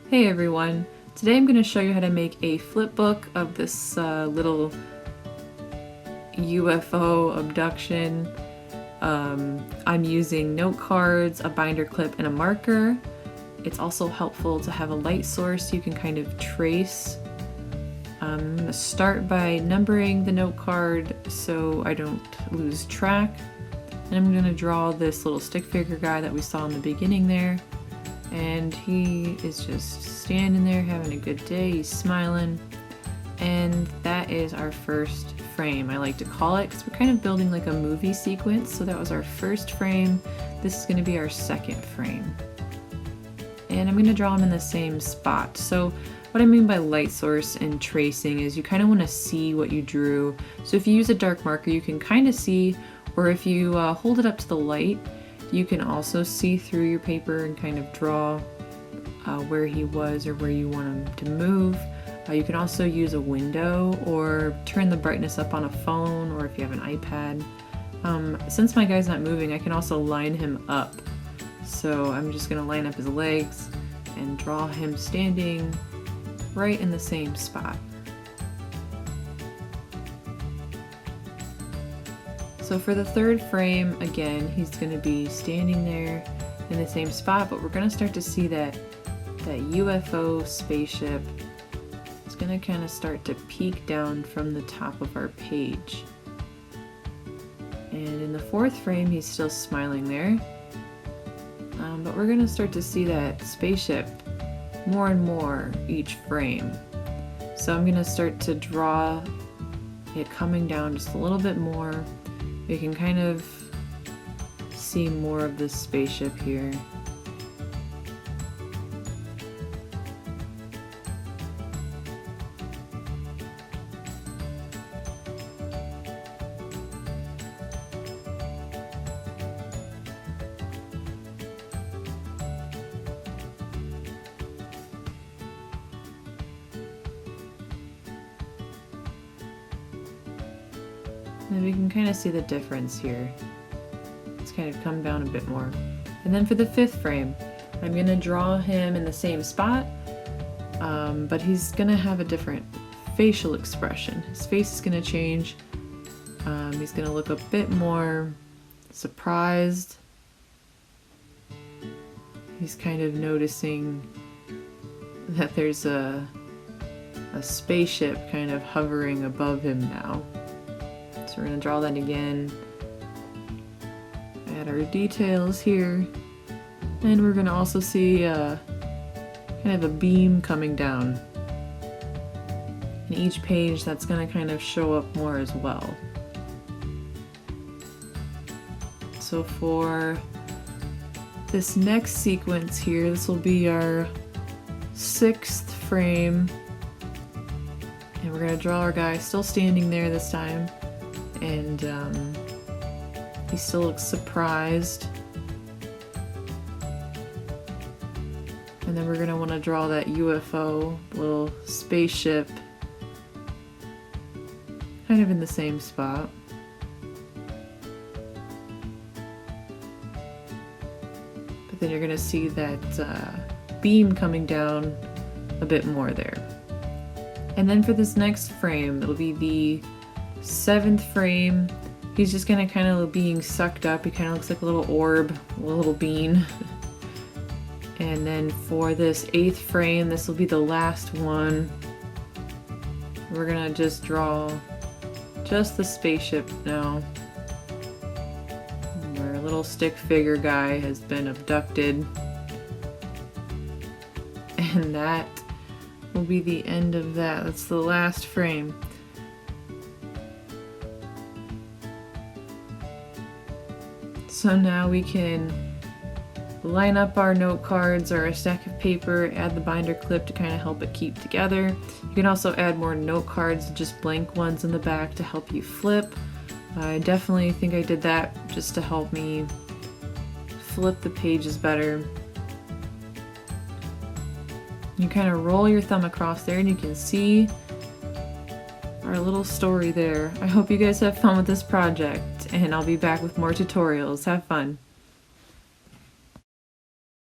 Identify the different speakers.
Speaker 1: Hey everyone! Today I'm going to show you how to make a flipbook of this little UFO abduction. I'm using note cards, a binder clip, and a marker. It's also helpful to have a light source so you can kind of trace. I'm going to start by numbering the note card so I don't lose track. And I'm going to draw this little stick figure guy that we saw in the beginning there. And he is just standing there having a good day, he's smiling. And that is our first frame, I like to call it, because we're kind of building like a movie sequence. So that was our first frame, this is going to be our second frame. And I'm going to draw them in the same spot. So what I mean by light source and tracing is you kind of want to see what you drew. So if you use a dark marker you can kind of see, or if you hold it up to the light, you can also see through your paper and kind of draw where he was or where you want him to move. You can also use a window or turn the brightness up on a phone, or if you have an iPad. Since my guy's not moving, I can also line him up. So I'm just going to line up his legs and draw him standing right in the same spot. So for the third frame, again, he's going to be standing there in the same spot, but we're going to start to see that UFO spaceship is going to kind of start to peek down from the top of our page. And in the fourth frame, he's still smiling there. But we're going to start to see that spaceship more and more each frame. So I'm going to start to draw it coming down just a little bit more. You can kind of see more of this spaceship here. And we can kind of see the difference here. It's kind of come down a bit more. And then for the fifth frame, I'm going to draw him in the same spot, but he's going to have a different facial expression. His face is going to change. He's going to look a bit more surprised. He's kind of noticing that there's a spaceship kind of hovering above him now. So we're going to draw that again, add our details here, and we're going to also see kind of a beam coming down. In each page that's going to kind of show up more as well. So for this next sequence here, this will be our sixth frame, and we're going to draw our guy still standing there this time. And he still looks surprised. And then we're going to want to draw that UFO little spaceship kind of in the same spot. But then you're going to see that beam coming down a bit more there. And then for this next frame, it'll be the seventh frame. He's just gonna kind of being sucked up. He kind of looks like a little orb, a little bean. And then for this eighth frame, this will be the last one. We're gonna just draw just the spaceship now. Our little stick figure guy has been abducted. And that will be the end of that. That's the last frame. So now we can line up our note cards or a stack of paper, add the binder clip to kind of help it keep together. You can also add more note cards, just blank ones in the back to help you flip. I definitely think I did that just to help me flip the pages better. You kind of roll your thumb across there and you can see our little story there. I hope you guys have fun with this project, and I'll be back with more tutorials. Have fun!